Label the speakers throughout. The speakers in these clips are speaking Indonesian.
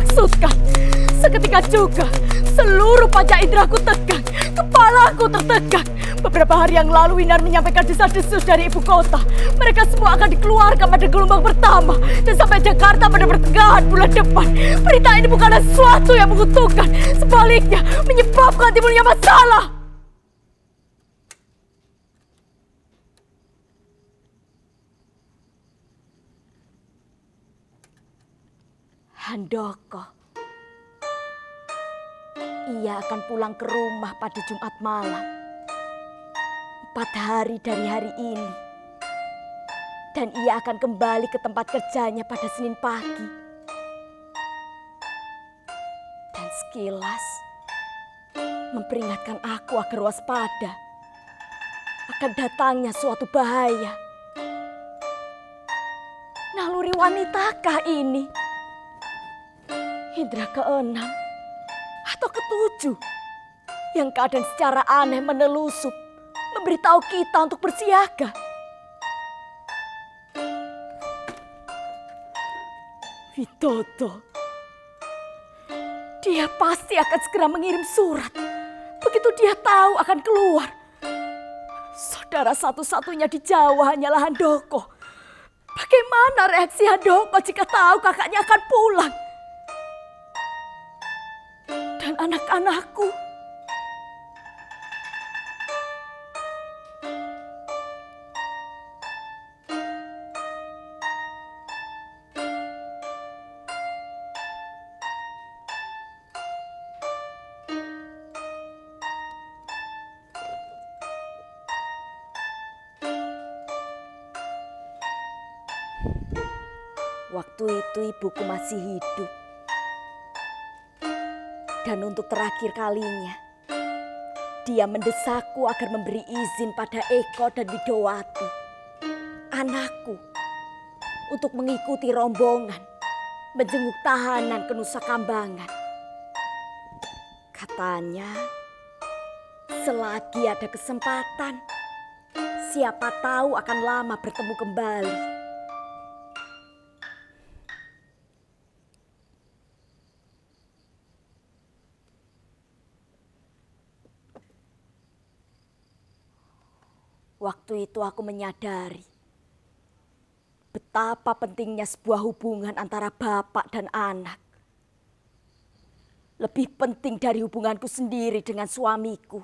Speaker 1: maksudkan. Seketika juga seluruh panca indraku tegang, kepalaku tertegang. Beberapa hari yang lalu Winar menyampaikan desas-desus dari ibu kota. Mereka semua akan dikeluarkan pada gelombang pertama dan sampai Jakarta pada pertengahan bulan depan. Berita ini bukanlah sesuatu yang menguntungkan, sebaliknya menyebabkan timbulnya masalah. Handoko. Ia akan pulang ke rumah pada Jumat malam. 4 hari dari hari ini. Dan ia akan kembali ke tempat kerjanya pada Senin pagi. Dan sekilas memperingatkan aku agar waspada akan datangnya suatu bahaya. Naluri wanitakah ini? Indra ke-6 atau ke-7 yang kadang secara aneh menelusup memberitahu kita untuk bersiaga. Widodo, dia pasti akan segera mengirim surat begitu dia tahu akan keluar. Saudara satu-satunya di Jawa hanyalah Handoko. Bagaimana reaksi Handoko jika tahu kakaknya akan pulang? Dan anak-anakku. Waktu itu ibuku masih hidup. Dan untuk terakhir kalinya, dia mendesakku agar memberi izin pada Eko dan Widowati, anakku, untuk mengikuti rombongan menjenguk tahanan ke Nusa Kambangan. Katanya, selagi ada kesempatan, siapa tahu akan lama bertemu kembali. Waktu itu aku menyadari betapa pentingnya sebuah hubungan antara bapak dan anak. Lebih penting dari hubunganku sendiri dengan suamiku.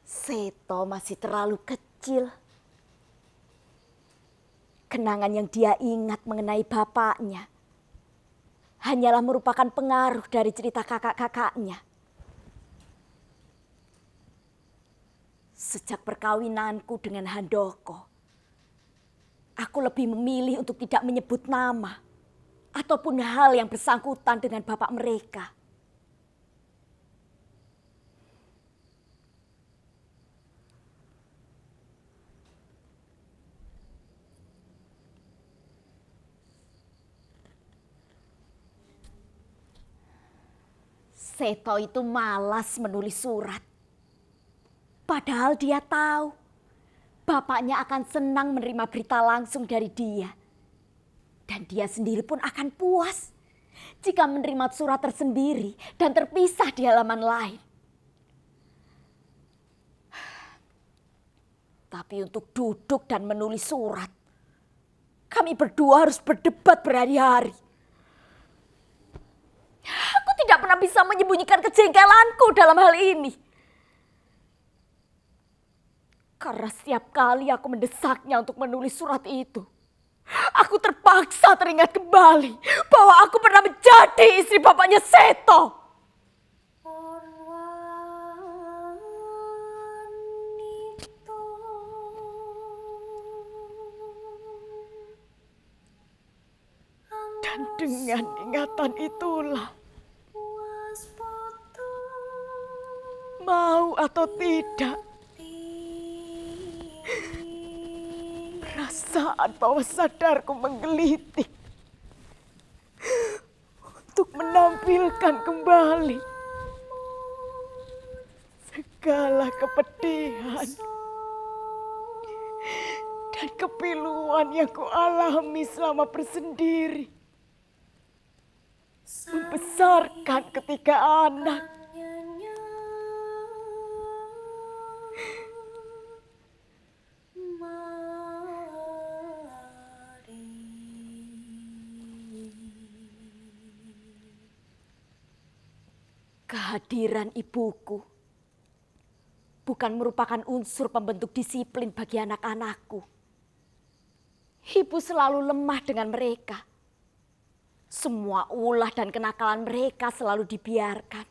Speaker 1: Seto masih terlalu kecil. Kenangan yang dia ingat mengenai bapaknya hanyalah merupakan pengaruh dari cerita kakak-kakaknya. Sejak perkawinanku dengan Handoko, aku lebih memilih untuk tidak menyebut nama ataupun hal yang bersangkutan dengan bapak mereka. Seto itu malas menulis surat. Padahal dia tahu bapaknya akan senang menerima berita langsung dari dia. Dan dia sendiri pun akan puas jika menerima surat tersendiri dan terpisah di halaman lain. Tapi untuk duduk dan menulis surat, kami berdua harus berdebat berhari-hari. Aku tidak pernah bisa menyembunyikan kejengkelanku dalam hal ini. Karena setiap kali aku mendesaknya untuk menulis surat itu, aku terpaksa teringat kembali bahwa aku pernah menjadi istri bapaknya Seto. Dan dengan ingatan itulah, mau atau tidak, perasaan bawah sadarku menggelitik untuk menampilkan kembali segala segala kepedihan dan kepiluan yang kualami selama bersendiri. Membesarkan ketiga anak. Kehadiran ibuku bukan merupakan unsur pembentuk disiplin bagi anak-anakku. Ibu selalu lemah dengan mereka. Semua ulah dan kenakalan mereka selalu dibiarkan.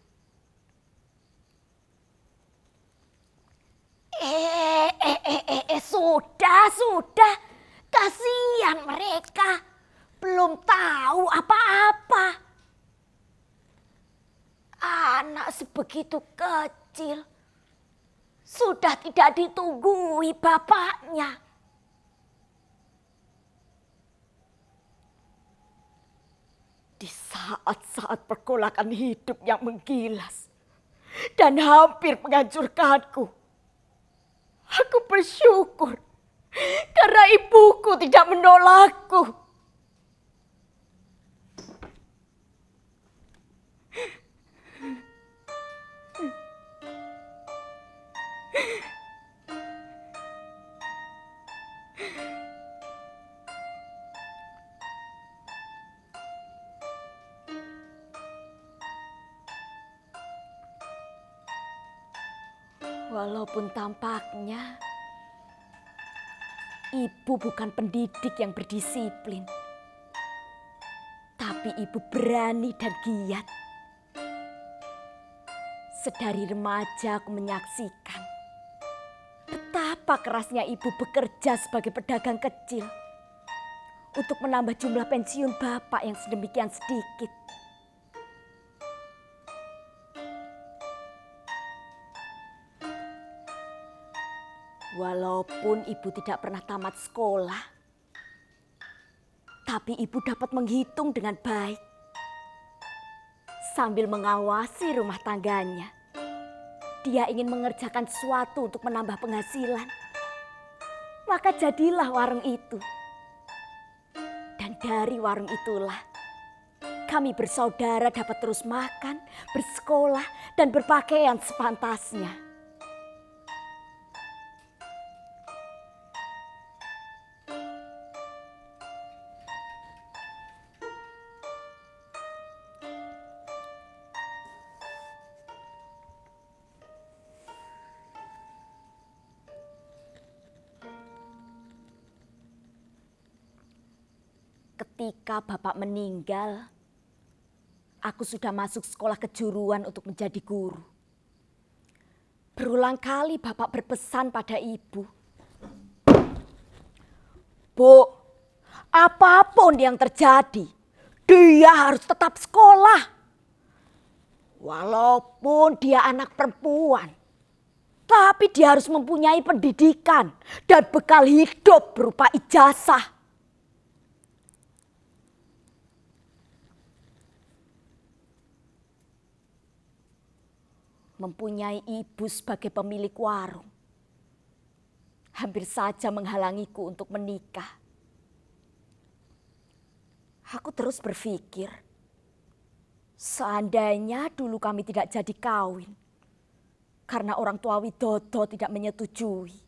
Speaker 1: Sudah. Kasihan mereka. Belum tahu apa-apa. Anak sebegitu kecil. Sudah tidak ditunggui bapaknya. Di saat-saat pergolakan hidup yang menggilas dan hampir menghancurkanku, aku bersyukur karena ibuku tidak menolakku. Walaupun tampaknya ibu bukan pendidik yang berdisiplin, tapi ibu berani dan giat. Sedari remaja aku menyaksikan betapa kerasnya ibu bekerja sebagai pedagang kecil untuk menambah jumlah pensiun bapak yang sedemikian sedikit. Walaupun ibu tidak pernah tamat sekolah, tapi ibu dapat menghitung dengan baik. Sambil mengawasi rumah tangganya, dia ingin mengerjakan sesuatu untuk menambah penghasilan. Maka jadilah warung itu. Dan dari warung itulah kami bersaudara dapat terus makan, bersekolah, dan berpakaian sepantasnya. Ketika bapak meninggal, aku sudah masuk sekolah kejuruan untuk menjadi guru. Berulang kali bapak berpesan pada ibu, "Bu, apapun yang terjadi, dia harus tetap sekolah. Walaupun dia anak perempuan, tapi dia harus mempunyai pendidikan dan bekal hidup berupa ijazah." Mempunyai ibu sebagai pemilik warung hampir saja menghalangiku untuk menikah. Aku terus berpikir, seandainya dulu kami tidak jadi kawin karena orang tua Widodo tidak menyetujui,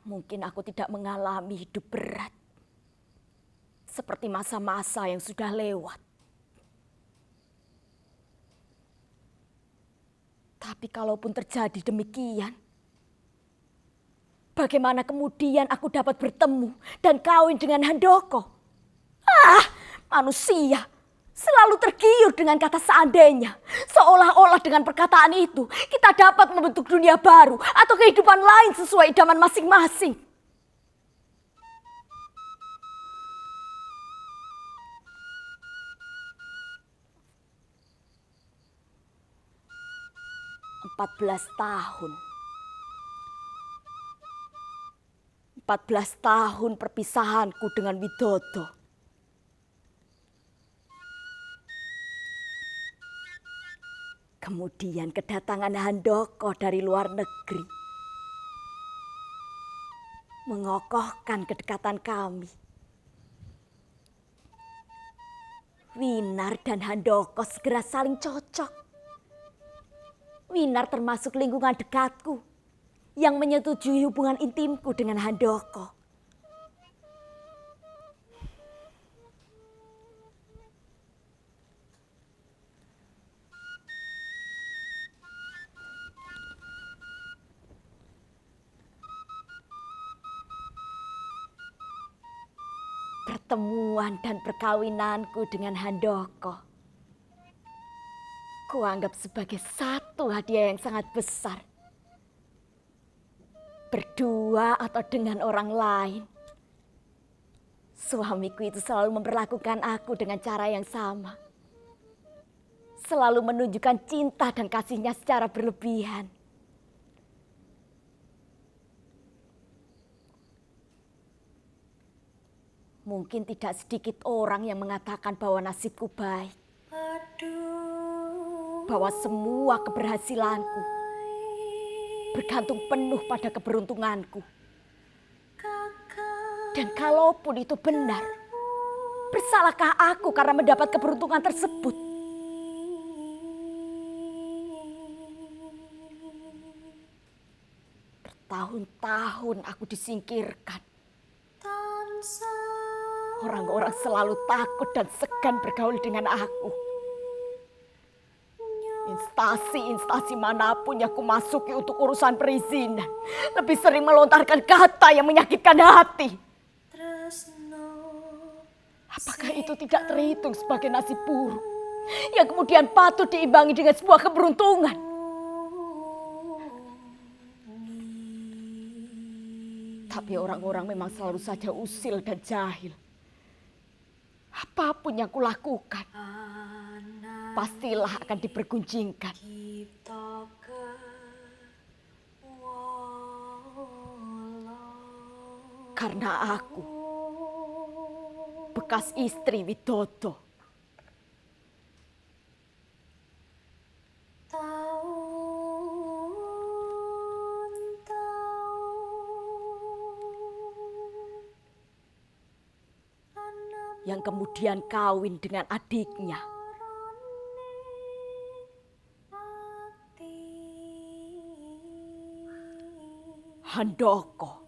Speaker 1: mungkin aku tidak mengalami hidup berat seperti masa-masa yang sudah lewat. Tapi kalaupun terjadi demikian, bagaimana kemudian aku dapat bertemu dan kawin dengan Handoko? Manusia selalu tergiur dengan kata seandainya. Seolah-olah dengan perkataan itu kita dapat membentuk dunia baru atau kehidupan lain sesuai idaman masing-masing. Empat belas tahun perpisahanku dengan Widodo. Kemudian kedatangan Handoko dari luar negeri mengokohkan kedekatan kami. Winar dan Handoko segera saling cocok. Winar termasuk lingkungan dekatku yang menyetujui hubungan intimku dengan Handoko. Pertemuan dan perkawinanku dengan Handoko kuanggap sebagai satu hadiah yang sangat besar. Berdua atau dengan orang lain, suamiku itu selalu memperlakukan aku dengan cara yang sama. Selalu menunjukkan cinta dan kasihnya secara berlebihan. Mungkin tidak sedikit orang yang mengatakan bahwa nasibku baik. Bahwa semua keberhasilanku bergantung penuh pada keberuntunganku. Dan kalaupun itu benar, bersalahkah aku karena mendapat keberuntungan tersebut? Bertahun-tahun aku disingkirkan. Orang-orang selalu takut dan segan bergaul dengan aku. Instansi manapun yang aku masuki untuk urusan perizinan lebih sering melontarkan kata yang menyakitkan hati. Apakah itu tidak terhitung sebagai nasib buruk yang kemudian patut diimbangi dengan sebuah keberuntungan? Tapi orang-orang memang selalu saja usil dan jahil. Apapun yang kulakukan, pastilah akan dipergunjingkan. Karena aku bekas istri Widodo. Yang kemudian kawin dengan adiknya. Handoko.